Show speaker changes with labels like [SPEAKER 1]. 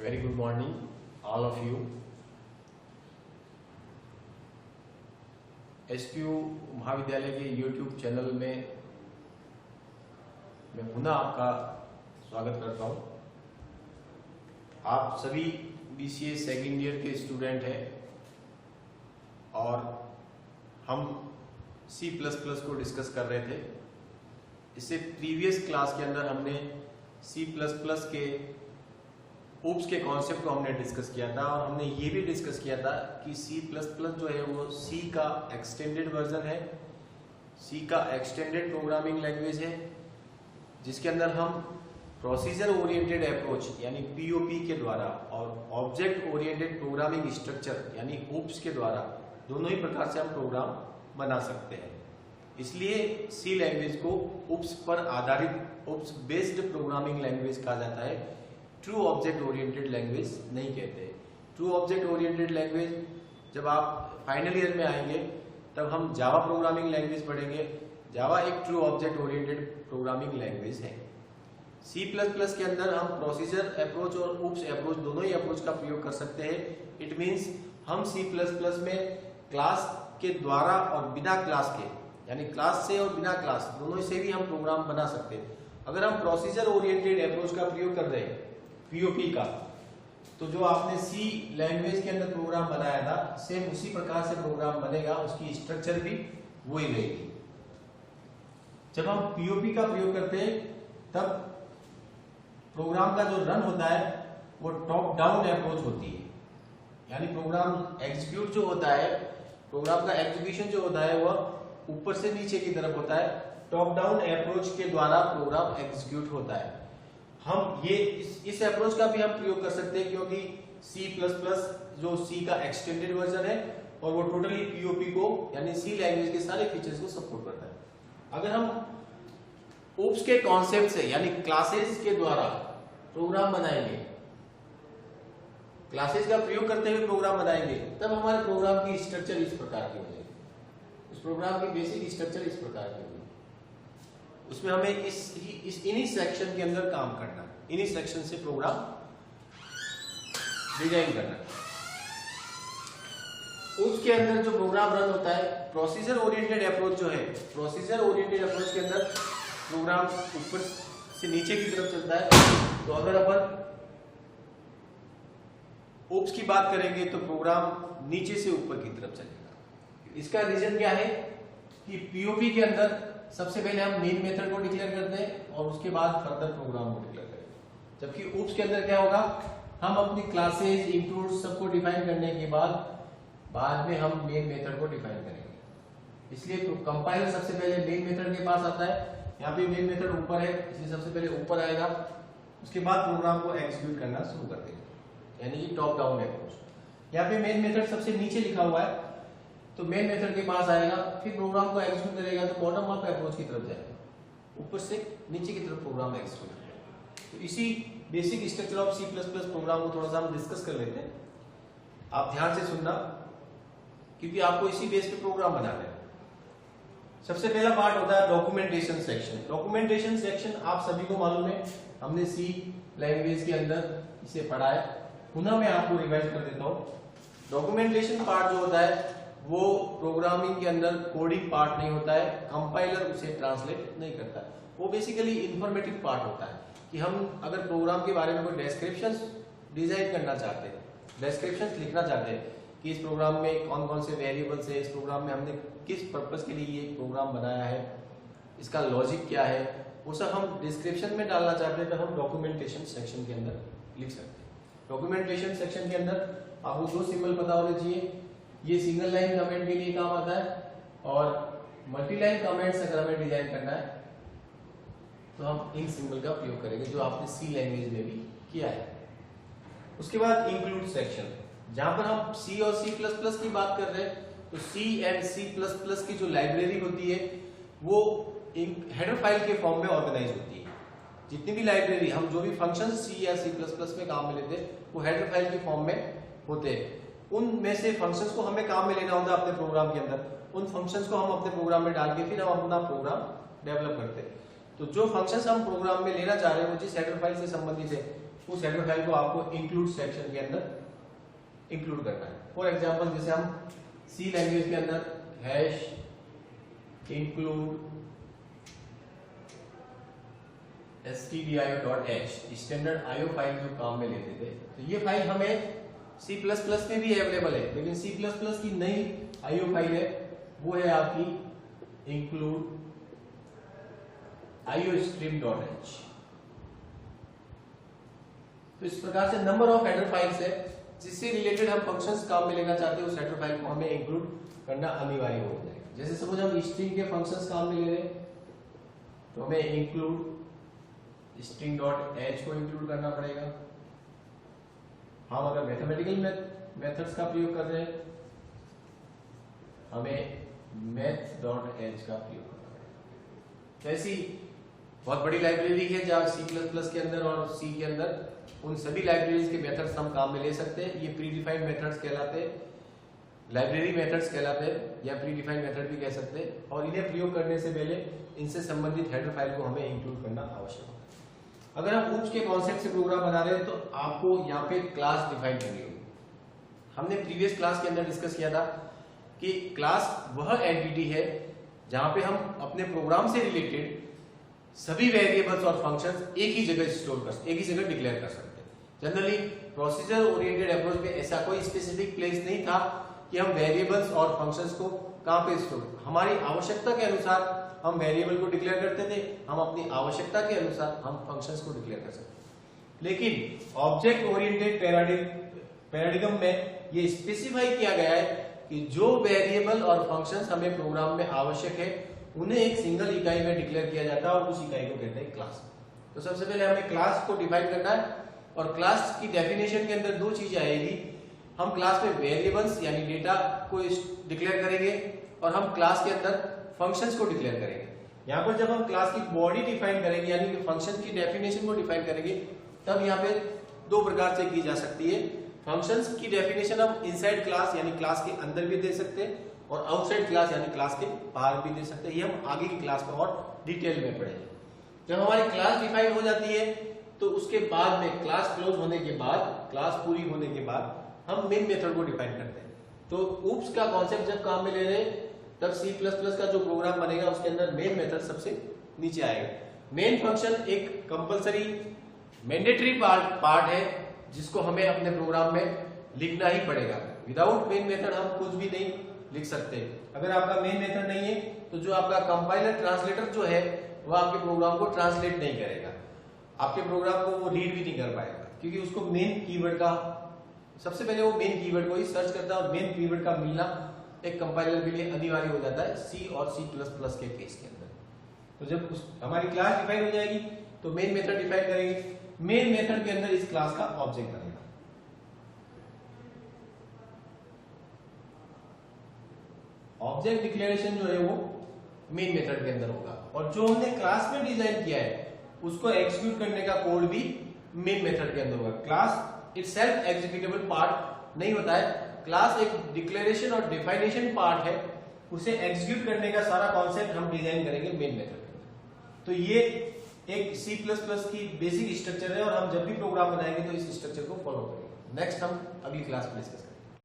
[SPEAKER 1] Very good morning, all of you. SPU महाविद्यालय के YouTube channel में मैं पुनः आपका स्वागत करता हूं। आप सभी BCA सेकेंड ईयर के स्टूडेंट हैं और हम C++ को डिस्कस कर रहे थे। इससे प्रीवियस क्लास के अंदर हमने C++ के ओप्स के कॉन्सेप्ट को हमने डिस्कस किया था और हमने ये भी डिस्कस किया था कि C++ जो है वो C का एक्सटेंडेड वर्जन है, C का एक्सटेंडेड प्रोग्रामिंग लैंग्वेज है, जिसके अंदर हम प्रोसीजर ओरिएंटेड अप्रोच यानी POP के द्वारा और ऑब्जेक्ट ओरिएंटेड प्रोग्रामिंग स्ट्रक्चर यानी ओप्स के द्वारा दोनों ही प्रकार से हम प्रोग्राम बना सकते हैं। इसलिए C लैंग्वेज को ओप्स पर आधारित ओप्स बेस्ड प्रोग्रामिंग लैंग्वेज कहा जाता है। ट्रू ऑब्जेक्ट ओरिएंटेड लैंग्वेज नहीं कहते। ट्रू ऑब्जेक्ट ओरिएंटेड लैंग्वेज जब आप फाइनल ईयर में आएंगे तब हम जावा प्रोग्रामिंग लैंग्वेज पढ़ेंगे। जावा एक true object oriented programming language है। C++ के अंदर हम प्रोसीजर अप्रोच और ओप्स अप्रोच दोनों ही अप्रोच का प्रयोग कर सकते हैं। इट मींस हम C++ में क्लास के द्वारा और बिना क्लास के यानी क्लास से और बिना क्लास दोनों से भी हम प्रोग्राम बना सकते हैं। अगर हम प्रोसीजर ओरिएंटेड अप्रोच का प्रयोग कर रहे हैं POP का, तो जो आपने C लैंग्वेज के अंदर प्रोग्राम बनाया था सेम उसी प्रकार से प्रोग्राम बनेगा, उसकी स्ट्रक्चर भी वही रहेगी। जब हम POP का प्रयोग करते हैं तब प्रोग्राम का जो रन होता है वो टॉप डाउन अप्रोच होती है, यानी प्रोग्राम एग्जीक्यूट जो होता है, प्रोग्राम का एग्जीक्यूशन जो होता है वह ऊपर से नीचे की तरफ होता है। टॉप डाउन अप्रोच के द्वारा प्रोग्राम एग्जीक्यूट होता है। हम ये इस अप्रोच का भी हम प्रयोग कर सकते हैं क्योंकि C++ जो C का एक्सटेंडेड वर्जन है और वो टोटली POP को यानी C लैंग्वेज के सारे फीचर्स को सपोर्ट करता है। अगर हम ओप्स के कॉन्सेप्ट से यानी क्लासेस के द्वारा प्रोग्राम बनाएंगे, क्लासेस का प्रयोग करते हुए प्रोग्राम बनाएंगे, तब हमारे प्रोग्राम की स्ट्रक्चर इस प्रकार की हो जाएगी। उस प्रोग्राम की बेसिक स्ट्रक्चर इस प्रकार की होगी। उसमें हमें इन्हीं सेक्शन के अंदर काम करना, इन्हीं सेक्शन से प्रोग्राम डिजाइन करना। उसके अंदर जो प्रोग्राम रन होता है, प्रोसीजर ओरिएंटेड अप्रोच जो है, प्रोसीजर ओरिएंटेड अप्रोच के अंदर प्रोग्राम ऊपर से नीचे की तरफ चलता है। तो अगर अपन ओप्स की बात करेंगे तो प्रोग्राम नीचे से ऊपर की तरफ चलेगा। इसका रीजन क्या है कि POP के अंदर सबसे पहले हम मेन मेथड को डिक्लेयर करते हैं और उसके बाद फर्दर प्रोग्राम को डिक्लेयर करते हैं। जबकि ओप्स के अंदर क्या होगा, हम अपनी क्लासेस इंक्लूड सबको डिफाइन करने के बाद में हम मेन मेथड को डिफाइन करेंगे। इसलिए तो कंपाइलर सबसे पहले मेन मेथड के पास आता है। यहाँ पे मेन मेथड ऊपर है इसलिए सबसे पहले ऊपर आएगा, उसके बाद प्रोग्राम को एग्जीक्यूट करना शुरू कर देगा, यानी कि टॉप डाउन अप्रोच। यहाँ पे मेन मेथड सबसे नीचे लिखा हुआ है तो मेन मेथड के पास आएगा, फिर प्रोग्राम को एग्जीक्यूट करेगा तो बॉटम अप अप्रोच की तरफ जाएगा, ऊपर से नीचे की तरफ प्रोग्राम एग्जीक्यूट करेगा। तो इसी basic structure of C++ program को थोड़ा सा हम डिस्कस कर लेते हैं। आप ध्यान से सुनना क्योंकि आपको इसी बेस पे प्रोग्राम बनाना है। सबसे पहला पार्ट होता है डॉक्यूमेंटेशन सेक्शन। डॉक्यूमेंटेशन सेक्शन आप सभी को मालूम है, हमने C लैंग्वेज के अंदर इसे पढ़ा है। पुनः मैं आपको रिवाइज कर देता हूँ। डॉक्यूमेंटेशन पार्ट जो होता है वो प्रोग्रामिंग के अंदर कोडिंग पार्ट नहीं होता है, कंपाइलर उसे ट्रांसलेट नहीं करता। वो बेसिकली इंफॉर्मेटिव पार्ट होता है कि हम अगर प्रोग्राम के बारे में कोई डिस्क्रिप्शंस डिजाइन करना चाहते हैं, डिस्क्रिप्शंस लिखना चाहते हैं कि इस प्रोग्राम में कौन कौन से वेरिएबल्स है, इस प्रोग्राम में हमने किस पर्पस के लिए ये प्रोग्राम बनाया है, इसका लॉजिक क्या है, वो सब हम डिस्क्रिप्शन में डालना चाहते हैं तो हम डॉक्यूमेंटेशन सेक्शन के अंदर लिख सकते हैं। डॉक्यूमेंटेशन सेक्शन के अंदर आपको दो सिंबल पता होने चाहिए। ये सिंगल लाइन कमेंट के लिए काम आता है और मल्टी लाइन कमेंट्स अगर हमें डिजाइन करना है तो हम इन सिंबल का प्रयोग करेंगे जो आपने C लैंग्वेज में भी किया है। उसके बाद इंक्लूड सेक्शन, जहां पर हम C और C++ की बात कर रहे हैं तो C एंड C++ की जो लाइब्रेरी होती है वो एक हेडर फाइल के फॉर्म में ऑर्गेनाइज होती है। जितनी भी लाइब्रेरी हम जो भी फंक्शन C या C++ में काम में लेते हैं वो हेडर फाइल के फॉर्म में होते हैं। उनमें से फंक्शंस को हमें काम में लेना होता है अपने प्रोग्राम के अंदर। उन फंक्शंस को हम अपने प्रोग्राम में डाल के फिर हम अपना प्रोग्राम डेवलप करते हैं। तो जो फंक्शंस हम प्रोग्राम में लेना चाह रहे हैं वो जिस हेडर फाइल से संबंधित है उस हेडर फाइल को आपको इंक्लूड सेक्शन के अंदर इंक्लूड करना है। फॉर एग्जांपल जैसे हम सी लैंग्वेज के अंदर hash include stdio.h standard IO file जो काम में लेते थे, तो ये फाइल हमें C++ में भी अवेलेबल है, लेकिन C++ की नई आईओ फाइल है वो है आपकी इंक्लूड iostream.h। तो इस प्रकार से नंबर ऑफ हेडर फाइल्स है जिससे रिलेटेड हम फंक्शंस काम में लेना चाहते हैं, उस हेडर फाइल को हमें इंक्लूड करना अनिवार्य हो जाएगा। जैसे सपोज हम स्ट्रिंग के फंक्शंस काम में ले रहे हैं तो हमें इंक्लूड string.h को इंक्लूड करना पड़ेगा। हम अगर मैथमेटिकल मेथड्स का प्रयोग कर रहे हैं हमें math.h का प्रयोग करना पड़ेगा। ऐसी बहुत बड़ी लाइब्रेरी है जहाँ C++ के अंदर और C के अंदर उन सभी लाइब्रेरीज के मेथड्स हम काम में ले सकते हैं। ये प्री डिफाइंड मेथड्स कहलाते हैं, लाइब्रेरी मेथड्स कहलाते हैं या प्री डिफाइंड मेथड भी कह सकते हैं, और इन्हें प्रयोग करने से पहले इनसे संबंधित हेडर फाइल को हमें इंक्लूड करना आवश्यक है। अगर आप ऊप्स के कॉन्सेप्ट से प्रोग्राम बना रहे हैं तो आपको यहाँ पे क्लास डिफाइन करनी होगी। हमने प्रीवियस क्लास के अंदर डिस्कस किया था कि क्लास वह एंटिटी है जहां पे हम अपने प्रोग्राम से रिलेटेड सभी वेरिएबल्स और फंक्शंस एक ही जगह स्टोर कर एक ही जगह डिक्लेयर कर सकते हैं। जनरली प्रोसीजर ओरिएंटेड अप्रोच में ऐसा कोई स्पेसिफिक प्लेस नहीं था कि हम वेरिएबल्स और फंक्शंस को कहां पे स्टोर, हमारी आवश्यकता के अनुसार हम वेरिएबल को डिक्लेयर करते थे, हम अपनी आवश्यकता के अनुसार हम फंक्शंस को डिक्लेयर कर सकते हैं। लेकिन ऑब्जेक्ट ओरिएंटेड पैराडिगम में ये स्पेसिफाई किया गया है कि जो वेरिएबल और फंक्शंस हमें प्रोग्राम में आवश्यक है उन्हें एक सिंगल इकाई में डिक्लेयर किया जाता है और उस इकाई को कहते हैं क्लास। तो सबसे पहले हमें क्लास को डिफाइन करना है और क्लास की डेफिनेशन के अंदर दो चीजें आएगी। हम क्लास में वेरिएबल्स यानी डेटा को डिक्लेयर करेंगे और हम क्लास के अंदर फंक्शंस को डिक्लेयर करेंगे। यहाँ पर जब हम क्लास की बॉडी डिफाइन करेंगे यानी कि फंक्शन की डेफिनेशन को डिफाइन करेंगे तब यहाँ पे दो प्रकार से की जा सकती है। फंक्शंस की डेफिनेशन हम इनसाइड क्लास यानी क्लास के अंदर भी दे सकते हैं और आउटसाइड क्लास यानी क्लास के बाहर भी दे सकते हैं। ये हम आगे की क्लास में और डिटेल में पढ़ेंगे। जब हमारी क्लास डिफाइन हो जाती है तो उसके बाद में क्लास क्लोज होने के बाद, क्लास पूरी होने के बाद हम मेन मेथड को डिफाइन करते हैं। तो ऊप्स का कॉन्सेप्ट जब काम में ले रहे हैं तब C++ का जो प्रोग्राम बनेगा उसके अंदर मेन मेथड सबसे नीचे आएगा। मेन फंक्शन एक कंपलसरी मैंडेटरी पार्ट है जिसको हमें अपने प्रोग्राम में लिखना ही पड़ेगा। विदाउट मेन मेथड हम कुछ भी नहीं लिख सकते। अगर आपका मेन मेथड नहीं है तो जो आपका कंपाइलर ट्रांसलेटर जो है वो आपके प्रोग्राम को ट्रांसलेट नहीं करेगा, आपके प्रोग्राम को वो रीड भी नहीं कर पाएगा, क्योंकि उसको मेन कीवर्ड का सबसे पहले वो मेन कीवर्ड को ही सर्च करता है और मेन कीवर्ड का मिलना एक कंपाइलर के लिए अनिवार्य हो जाता है C और C++ के केस के अंदर। तो जब हमारी क्लास डिफाइन हो जाएगी तो मेन मेथड डिफाइन करेंगे। मेन मेथड के अंदर इस क्लास का ऑब्जेक्ट बनेगा। ऑब्जेक्ट डिक्लेरेशन जो है वो मेन मेथड के अंदर होगा और जो हमने क्लास में डिजाइन किया है उसको एग्जीक्यूट करने का कोड भी मेन मेथड के अंदर होगा। क्लास इटसेल्फ एग्जीक्यूटेबल पार्ट नहीं होता है, क्लास एक डिक्लेरेशन और डिफाइनेशन पार्ट है, उसे एग्जीक्यूट करने का सारा कॉन्सेप्ट हम डिजाइन करेंगे मेन मेथड के अंदर। तो ये एक C++ की बेसिक स्ट्रक्चर है और हम जब भी प्रोग्राम बनाएंगे तो इस स्ट्रक्चर को फॉलो करेंगे। नेक्स्ट हम अगली क्लास में डिस्कस करेंगे।